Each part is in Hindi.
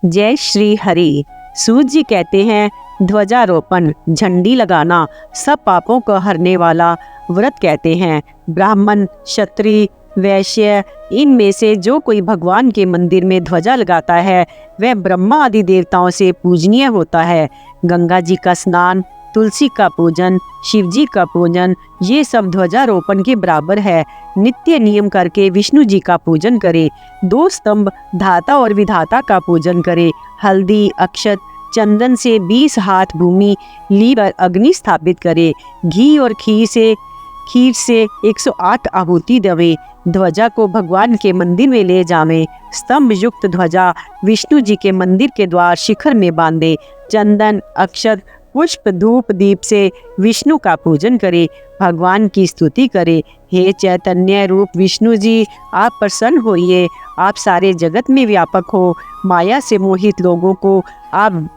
जय श्री हरि। सूत जी कहते हैं, ध्वजारोपण झंडी लगाना सब पापों को हरने वाला व्रत कहते हैं। ब्राह्मण, क्षत्रिय, वैश्य इनमें से जो कोई भगवान के मंदिर में ध्वजा लगाता है वह ब्रह्मा आदि देवताओं से पूजनीय होता है। गंगा जी का स्नान, तुलसी का पूजन, शिव जी का पूजन, ये सब ध्वजारोपण के बराबर है। नित्य नियम करके विष्णु जी का पूजन करे। 2 स्तंभ धाता और विधाता का पूजन करे। हल्दी, अक्षत, चंदन से 20 हाथ भूमि लीकर अग्नि स्थापित करे। घी और खीर से 108 आहुति देवे। ध्वजा को भगवान के मंदिर में ले जावे। स्तंभ युक्त ध्वजा विष्णु जी के मंदिर के द्वार शिखर में बांधे। चंदन, अक्षत, पुष्प, धूप, दीप से विष्णु का पूजन करे। भगवान की स्तुति करे। हे चैतन्य रूप विष्णु जी, आप प्रसन्न होइए। आप सारे जगत में व्यापक हो। माया से मोहित लोगों को आप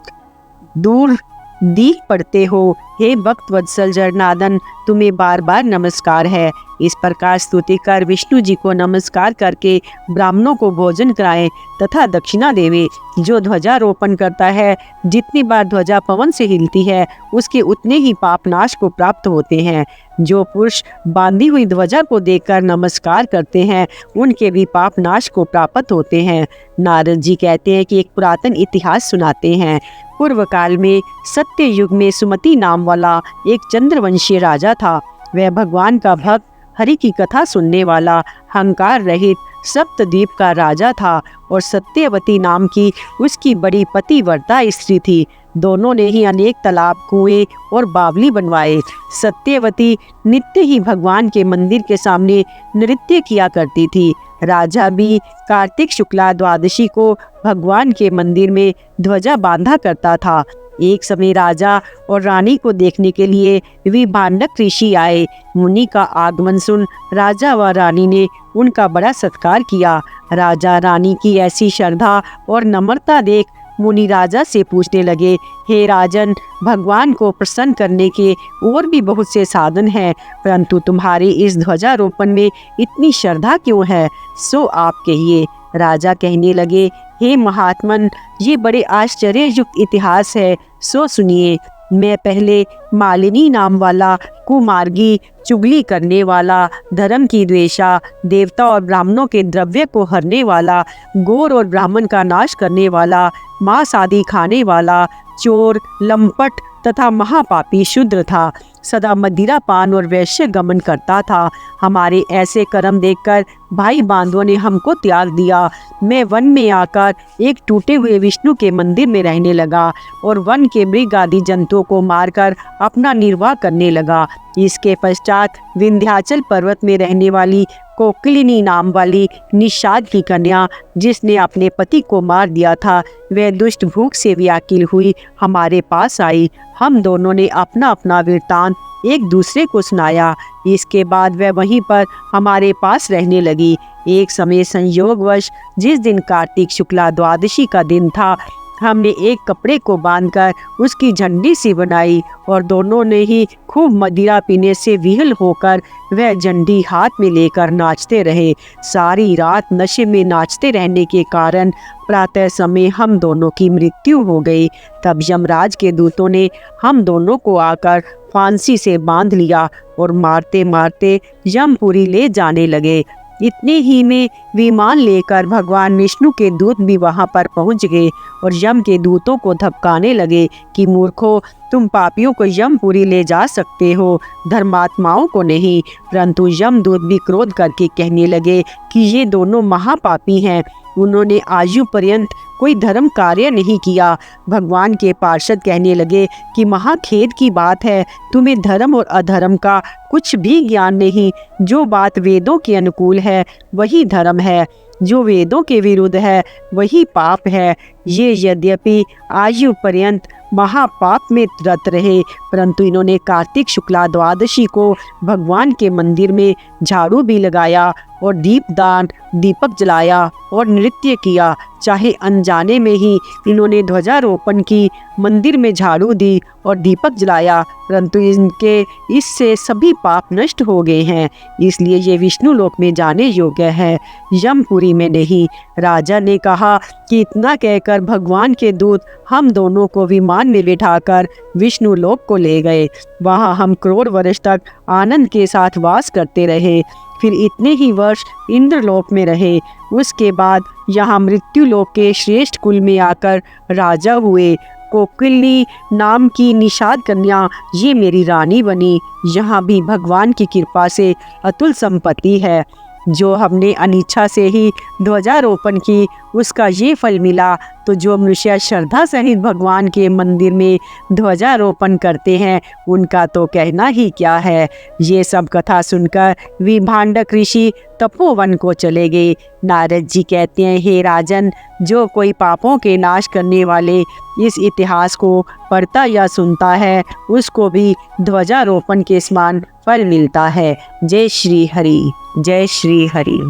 दूर दीख पड़ते हो। हे भक्त वत्सल जगन्नाथन, तुम्हें बार बार नमस्कार है। इस प्रकार स्तुति कर विष्णु जी को नमस्कार करके ब्राह्मणों को भोजन कराएं तथा दक्षिणा देवे। जो ध्वजारोपण करता है, जितनी बार ध्वजा पवन से हिलती है उसके उतने ही पाप नाश को प्राप्त होते हैं। जो पुरुष बांधी हुई ध्वजा को देखकर नमस्कार करते हैं उनके भी पाप नाश को प्राप्त होते हैं। नारद जी कहते हैं कि एक पुरातन इतिहास सुनाते हैं। पूर्व काल में सत्य युग में सुमति नाम वाला एक चंद्रवंशीय राजा था। वह भगवान का भक्त, हरि की कथा सुनने वाला, अहंकार रहित, सप्तद्वीप का राजा था और सत्यवती नाम की उसकी बड़ी पतिव्रता स्त्री थी। दोनों ने ही अनेक तालाब, कुएं और बावली बनवाए। सत्यवती नित्य ही भगवान के मंदिर के सामने नृत्य किया करती थी। राजा भी कार्तिक शुक्ला द्वादशी को भगवान के मंदिर में ध्वजा बांधा करता था। एक समय राजा और रानी को देखने के लिए विभांडक ऋषि आए। मुनि का आगमन सुन राजा व रानी ने उनका बड़ा सत्कार किया। राजा रानी की ऐसी श्रद्धा और नम्रता देख मुनि राजा से पूछने लगे, हे राजन, भगवान को प्रसन्न करने के और भी बहुत से साधन हैं, परंतु तुम्हारे इस ध्वजारोपण में इतनी श्रद्धा क्यों है? सो आप कहिए। राजा कहने लगे, हे महात्मन, ये बड़े आश्चर्ययुक्त इतिहास है, सो सुनिए। मैं पहले मालिनी नाम वाला कुमार्गी, चुगली करने वाला, धर्म की द्वेषा, देवता और ब्राह्मणों के द्रव्य को हरने वाला, गौर और ब्राह्मण का नाश करने वाला, मांस आदि खाने वाला, चोर, लंपट तथा महापापी शूद्र था। सदा मदिरा पान और वैश्य गमन करता था। हमारे ऐसे कर्म देखकर भाई बांधवों ने हमको त्याग दिया। मैं वन में आकर एक टूटे हुए विष्णु के मंदिर में रहने लगा और वन के मृग आदि जंतुओं को मारकर अपना निर्वाह करने लगा। इसके पश्चात विंध्याचल पर्वत में रहने वाली कोकिलिनी नाम वाली निषाद की कन्या, जिसने अपने पति को मार दिया था, वह दुष्ट भूख से व्याकुल हुई हमारे पास आई। हम दोनों ने अपना अपना वृत्तांत एक दूसरे को सुनाया। इसके बाद वह वहीं पर हमारे पास रहने लगी। एक समय संयोगवश जिस दिन कार्तिक शुक्ला द्वादशी का दिन था, हमने एक कपड़े को बांधकर उसकी झंडी सी बनाई और दोनों ने ही खूब मदिरा पीने से विहल होकर वह झंडी हाथ में लेकर नाचते रहे। सारी रात नशे में नाचते रहने के कारण प्रातः समय हम दोनों की मृत्यु हो गई। तब यमराज के दूतों ने हम दोनों को आकर फांसी से बांध लिया और मारते मारते यमपुरी ले जाने लगे। इतने ही में विमान लेकर भगवान विष्णु के दूत भी वहां पर पहुंच गए और यम के दूतों को धमकाने लगे कि मूर्खों, तुम पापियों को यमपुरी ले जा सकते हो, धर्मात्माओं को नहीं। परंतु यमदूत भी क्रोध करके कहने लगे कि ये दोनों महापापी हैं। उन्होंने आयु पर्यंत कोई धर्म कार्य नहीं किया। भगवान के पार्षद कहने लगे कि महाखेद की बात है, तुम्हें धर्म और अधर्म का कुछ भी ज्ञान नहीं। जो बात वेदों के अनुकूल है वही धर्म है, जो वेदों के विरुद्ध है वही पाप है। ये यद्यपि आयु पर्यंत महापाप में रत रहे, परंतु इन्होंने कार्तिक शुक्ला द्वादशी को भगवान के मंदिर में झाड़ू भी लगाया और दीपदान दीपक जलाया और नृत्य किया। चाहे अनजाने में ही इन्होंने ध्वजारोपण की, मंदिर में झाड़ू दी और दीपक जलाया, परंतु इनके इससे सभी पाप नष्ट हो गए हैं, इसलिए ये विष्णु लोक में जाने योग्य है, यमपुरी में नहीं। राजा ने कहा कि इतना कहकर भगवान के दूत हम दोनों को विमान में बिठाकर विष्णु लोक को ले गए। वहाँ हम करोड़ वर्ष तक आनंद के साथ वास करते रहे। फिर इतने ही वर्ष इंद्रलोक में रहे। उसके बाद यहाँ मृत्यु लोक के श्रेष्ठ कुल में आकर राजा हुए। कोकिली नाम की निषाद कन्या ये मेरी रानी बनी। यहाँ भी भगवान की कृपा से अतुल संपत्ति है। जो हमने अनिच्छा से ही ध्वजारोपण की उसका ये फल मिला, तो जो मनुष्य श्रद्धा सहित भगवान के मंदिर में ध्वजारोपण करते हैं उनका तो कहना ही क्या है। ये सब कथा सुनकर विभांडक ऋषि तपोवन को चले गए। नारद जी कहते हैं, हे राजन, जो कोई पापों के नाश करने वाले इस इतिहास को पढ़ता या सुनता है उसको भी ध्वजारोपण के समान फल मिलता है। जय श्री हरि, जय श्री हरि।